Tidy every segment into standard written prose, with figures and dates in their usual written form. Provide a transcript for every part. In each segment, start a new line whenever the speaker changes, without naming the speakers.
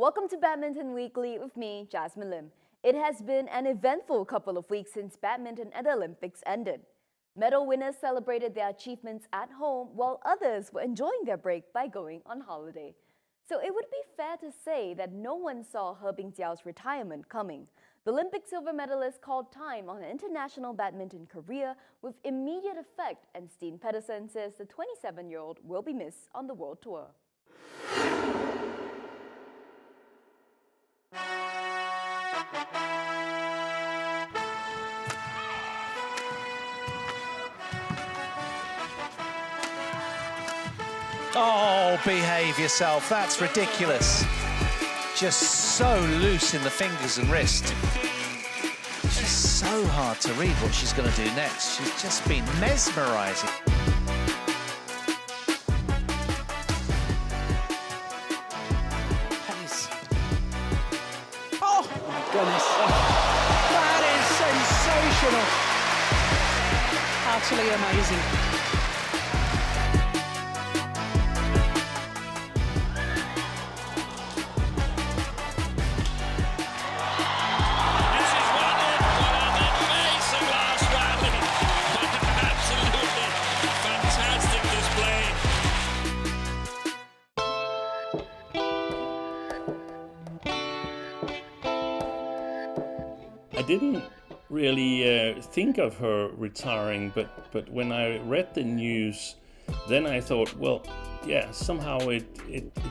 Welcome to Badminton Weekly with me, Jasmine Lim. It has been an eventful couple of weeks since badminton at the Olympics ended. Medal winners celebrated their achievements at home, while others were enjoying their break by going on holiday. So it would be fair to say that no one saw He Bingjiao's retirement coming. The Olympic silver medalist called time on her international badminton career with immediate effect, and Steen Pedersen says the 27-year-old will be missed on the World Tour.
Oh, behave yourself. That's ridiculous. Just so loose in the fingers and wrist. She's so hard to read what she's going to do next. She's just been mesmerizing. Pace. Oh, my goodness. That is sensational. Utterly amazing.
I didn't really think of her retiring, but when I read the news, then I thought, well, yeah, somehow it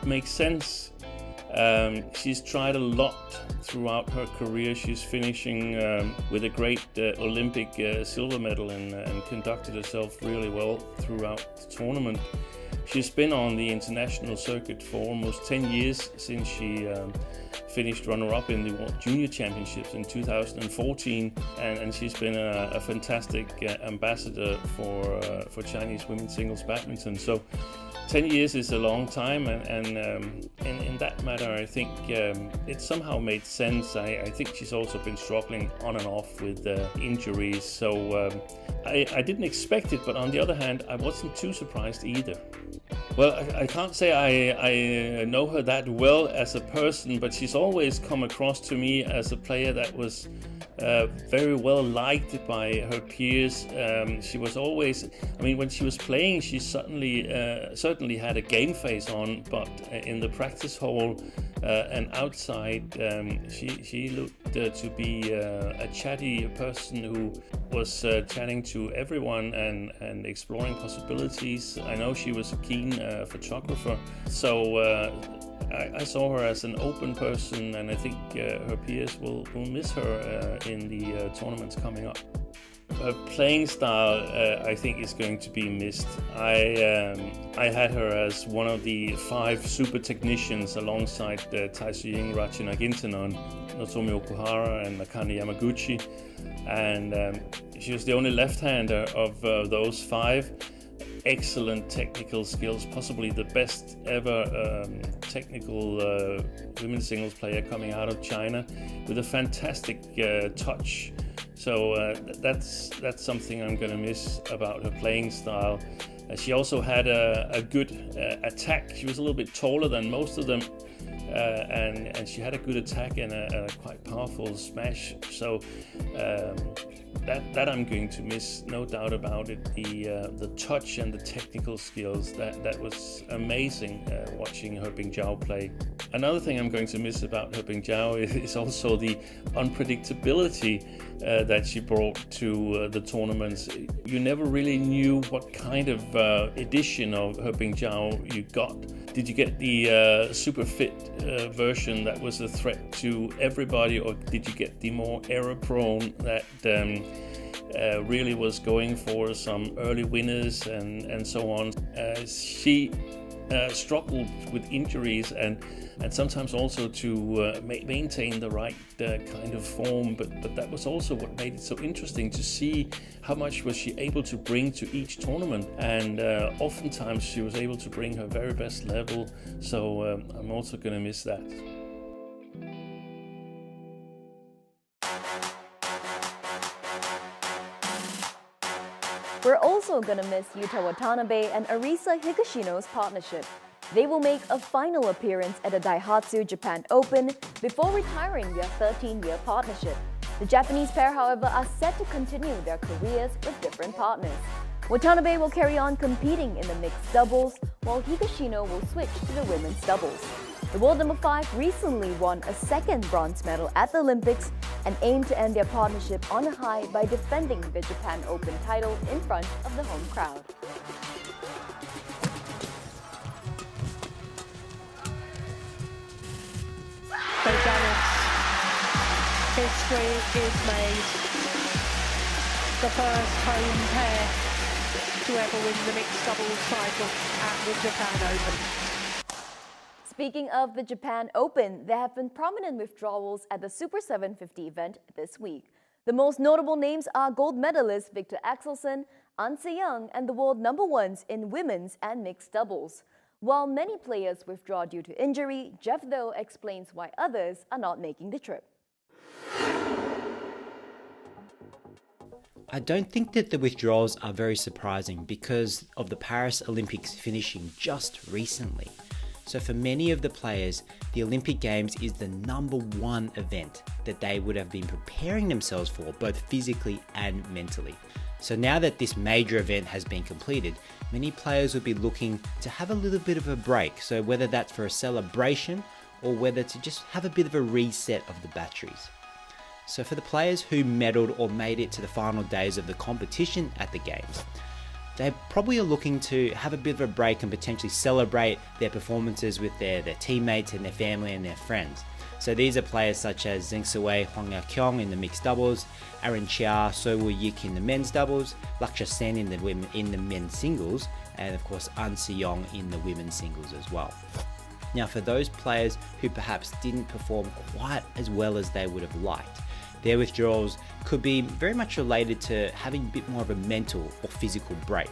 makes sense. She's tried a lot throughout her career. She's finishing with a great Olympic silver medal and conducted herself really well throughout the tournament. She's been on the international circuit for almost 10 years since she finished runner-up in the World Junior Championships in 2014, and she's been a fantastic ambassador for Chinese women's singles badminton. So 10 years is a long time, and in that matter, I think it somehow made sense. I think she's also been struggling on and off with injuries, so I didn't expect it, but on the other hand, I wasn't too surprised either. Well, I can't say I know her that well as a person, but she's always come across to me as a player that was very well liked by her peers. She was always, I mean, when she was playing, she certainly had a game face on, but in the practice hall and outside, she looked to be a chatty person who was chatting to everyone and exploring possibilities. I know she was a keen photographer, so I saw her as an open person, and I think her peers will miss her in the tournaments coming up. Her playing style, I think, is going to be missed. I had her as one of the 5 super technicians alongside Tai Suying, Rachina Gintanon, Nozomi Okuhara, and Nakane Yamaguchi, and she was the only left-hander of those 5. Excellent technical skills, possibly the best ever technical women's singles player coming out of China, with a fantastic touch. So that's something I'm going to miss about her playing style. She also had a good attack. She was a little bit taller than most of them, and she had a good attack and a quite powerful smash. So that I'm going to miss, no doubt about it. The touch and the technical skills, that was amazing watching He Bingjiao play. Another thing I'm going to miss about He Bingjiao is also the unpredictability that she brought to the tournaments. You never really knew what kind of edition of He Bingjiao you got. Did you get the super fit version that was a threat to everybody, or did you get the more error-prone that really was going for some early winners and so on? She struggled with injuries and sometimes also to maintain the right kind of form, but that was also what made it so interesting to see how much was she able to bring to each tournament, and oftentimes she was able to bring her very best level, so I'm also going to miss that.
We're also going to miss Yuta Watanabe and Arisa Higashino's partnership. They will make a final appearance at the Daihatsu Japan Open before retiring their 13-year partnership. The Japanese pair, however, are set to continue their careers with different partners. Watanabe will carry on competing in the mixed doubles, while Higashino will switch to the women's doubles. The world number 5 recently won a second bronze medal at the Olympics and aim to end their partnership on a high by defending the Japan Open title in front of the home crowd.
They've done it. History is made. The first home pair to ever win the mixed doubles title at the Japan Open.
Speaking of the Japan Open, there have been prominent withdrawals at the Super 750 event this week. The most notable names are gold medalist Victor Axelsen, An Se-young, and the world number 1s in women's and mixed doubles. While many players withdraw due to injury, Jeff Tho explains why others are not making the trip.
I don't think that the withdrawals are very surprising because of the Paris Olympics finishing just recently. So for many of the players, the Olympic Games is the number 1 event that they would have been preparing themselves for, both physically and mentally. So now that this major event has been completed, many players will be looking to have a little bit of a break. So whether that's for a celebration or whether to just have a bit of a reset of the batteries. So for the players who medalled or made it to the final days of the competition at the Games, they probably are looking to have a bit of a break and potentially celebrate their performances with their teammates and their family and their friends. So these are players such as Zheng Siwei, Hwang Ya-kyung in the mixed doubles, Aaron Chia, So-woo Yik in the men's doubles, Lakshya Sen in the men's singles, and of course An Se-young in the women's singles as well. Now for those players who perhaps didn't perform quite as well as they would have liked, their withdrawals could be very much related to having a bit more of a mental or physical break.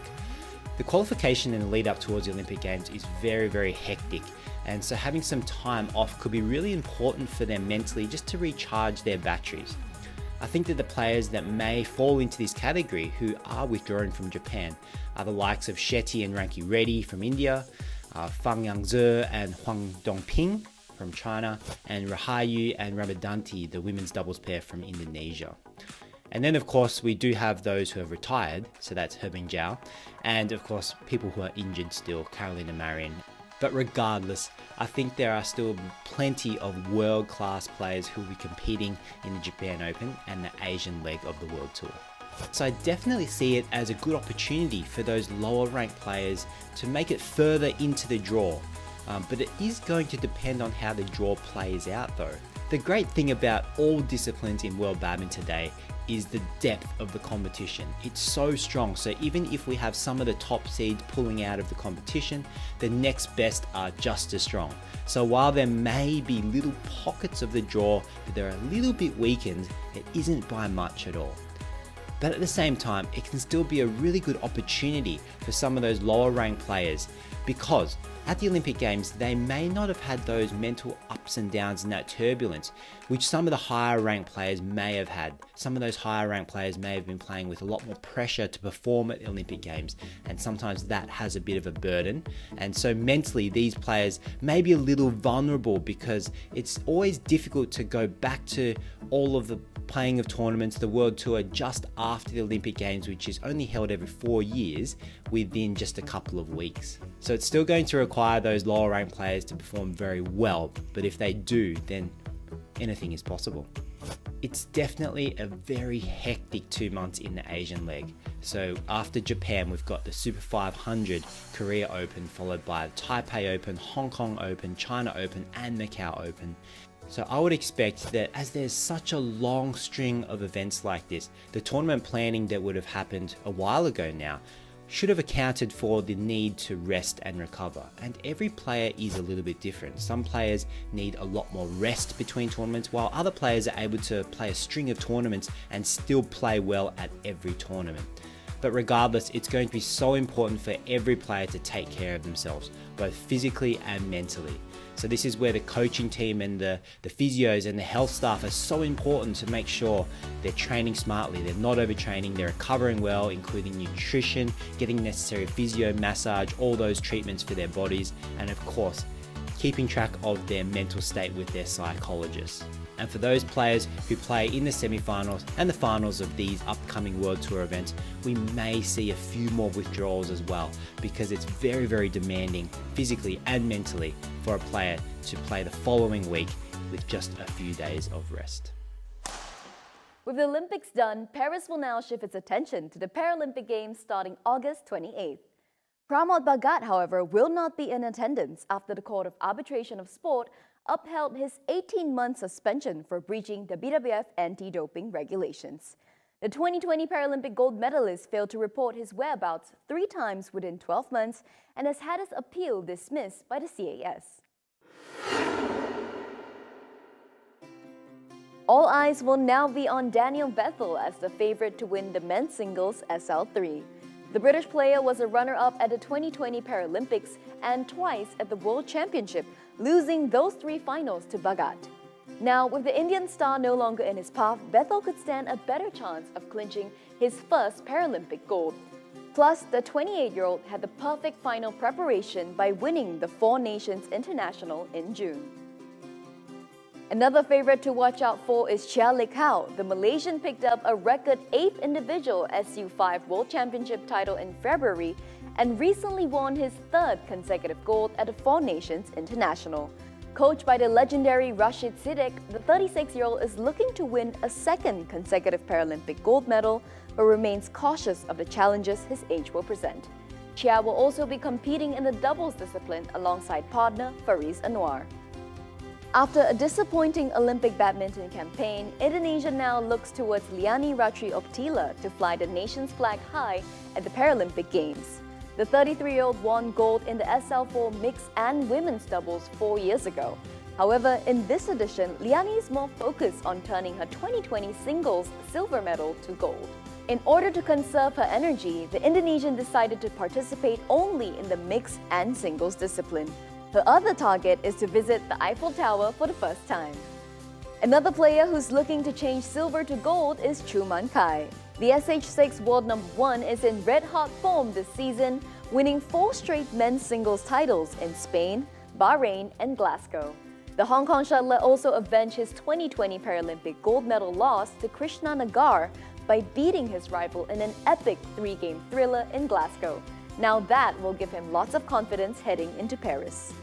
The qualification and the lead up towards the Olympic Games is very, very hectic, and so having some time off could be really important for them mentally just to recharge their batteries. I think that the players that may fall into this category who are withdrawing from Japan are the likes of Shetty and Ranki Reddy from India, Fang Yangzhe and Huang Dongping from China, and Rahayu and Ramadanti, the women's doubles pair from Indonesia. And then of course we do have those who have retired, so that's He Bingjiao, and of course people who are injured still, Carolina Marin. But regardless, I think there are still plenty of world-class players who will be competing in the Japan Open and the Asian leg of the World Tour. So I definitely see it as a good opportunity for those lower ranked players to make it further into the draw. But it is going to depend on how the draw plays out though. The great thing about all disciplines in World Badminton today is the depth of the competition. It's so strong, so even if we have some of the top seeds pulling out of the competition, the next best are just as strong. So while there may be little pockets of the draw that they're a little bit weakened, it isn't by much at all. But at the same time, it can still be a really good opportunity for some of those lower ranked players, because at the Olympic Games, they may not have had those mental ups and downs and that turbulence, which some of the higher ranked players may have had. Some of those higher ranked players may have been playing with a lot more pressure to perform at the Olympic Games, and sometimes that has a bit of a burden. And so mentally, these players may be a little vulnerable because it's always difficult to go back to all of the playing of tournaments, the World Tour, just after the Olympic Games, which is only held every 4 years within just a couple of weeks. So it's still going to require those lower ranked players to perform very well, but if they do, then anything is possible. It's definitely a very hectic 2 months in the Asian leg. So after Japan, we've got the Super 500 Korea Open, followed by the Taipei Open, Hong Kong Open, China Open, and Macau Open. So I would expect that as there's such a long string of events like this, the tournament planning that would have happened a while ago now should have accounted for the need to rest and recover. And every player is a little bit different. Some players need a lot more rest between tournaments, while other players are able to play a string of tournaments and still play well at every tournament. But regardless, it's going to be so important for every player to take care of themselves, both physically and mentally. So this is where the coaching team and the physios and the health staff are so important to make sure they're training smartly, they're not overtraining, they're recovering well, including nutrition, getting necessary physio, massage, all those treatments for their bodies, and of course, keeping track of their mental state with their psychologist. And for those players who play in the semi-finals and the finals of these upcoming World Tour events, we may see a few more withdrawals as well, because it's very, very demanding physically and mentally for a player to play the following week with just a few days of rest.
With the Olympics done, Paris will now shift its attention to the Paralympic Games starting August 28th. Pramod Bhagat, however, will not be in attendance after the Court of Arbitration of Sport upheld his 18-month suspension for breaching the BWF anti-doping regulations. The 2020 Paralympic gold medalist failed to report his whereabouts 3 times within 12 months and has had his appeal dismissed by the CAS. All eyes will now be on Daniel Bethel as the favorite to win the men's singles SL3. The British player was a runner-up at the 2020 Paralympics and twice at the World Championship, losing those 3 finals to Bhagat. Now, with the Indian star no longer in his path, Bethel could stand a better chance of clinching his first Paralympic gold. Plus, the 28-year-old had the perfect final preparation by winning the 4 Nations International in June. Another favorite to watch out for is Chia Lik Hau. The Malaysian picked up a record 8th individual SU5 World Championship title in February and recently won his 3rd consecutive gold at the 4 Nations International. Coached by the legendary Rashid Siddique, the 36-year-old is looking to win a 2nd consecutive Paralympic gold medal, but remains cautious of the challenges his age will present. Chia will also be competing in the doubles discipline alongside partner Fariz Anwar. After a disappointing Olympic badminton campaign, Indonesia now looks towards Liani Ratri Oktila to fly the nation's flag high at the Paralympic Games. The 33-year-old won gold in the SL4 mixed and women's doubles 4 years ago. However, in this edition, Liani is more focused on turning her 2020 singles silver medal to gold. In order to conserve her energy, the Indonesian decided to participate only in the mixed and singles discipline. Her other target is to visit the Eiffel Tower for the first time. Another player who's looking to change silver to gold is Chuman Kai. The SH6 world #1 is in red-hot form this season, winning 4 straight men's singles titles in Spain, Bahrain, and Glasgow. The Hong Kong shuttler also avenged his 2020 Paralympic gold medal loss to Krishna Nagar by beating his rival in an epic 3-game thriller in Glasgow. Now that will give him lots of confidence heading into Paris.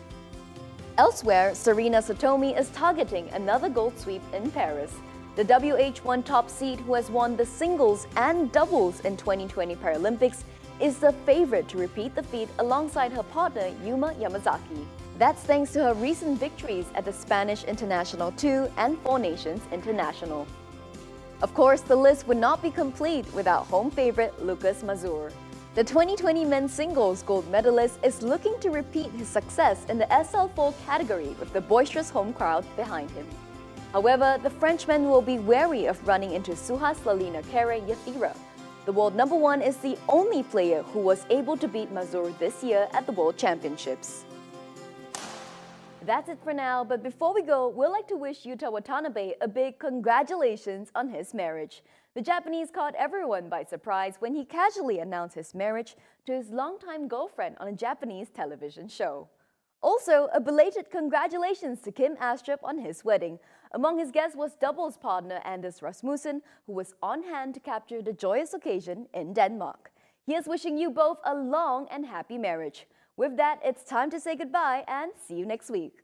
Elsewhere, Serena Satomi is targeting another gold sweep in Paris. The WH1 top seed, who has won the singles and doubles in 2020 Paralympics, is the favorite to repeat the feat alongside her partner Yuma Yamazaki. That's thanks to her recent victories at the Spanish International 2 and 4 Nations International. Of course, the list would not be complete without home favorite Lucas Mazur. The 2020 men's singles gold medalist is looking to repeat his success in the SL4 category with the boisterous home crowd behind him. However, the Frenchman will be wary of running into Suhaslalina Kere Yathira. The world #1 is the only player who was able to beat Mazur this year at the World Championships. That's it for now, but before we go, we'd like to wish Yuta Watanabe a big congratulations on his marriage. The Japanese caught everyone by surprise when he casually announced his marriage to his longtime girlfriend on a Japanese television show. Also, a belated congratulations to Kim Astrup on his wedding. Among his guests was doubles partner Anders Rasmussen, who was on hand to capture the joyous occasion in Denmark. Here's wishing you both a long and happy marriage. With that, it's time to say goodbye and see you next week.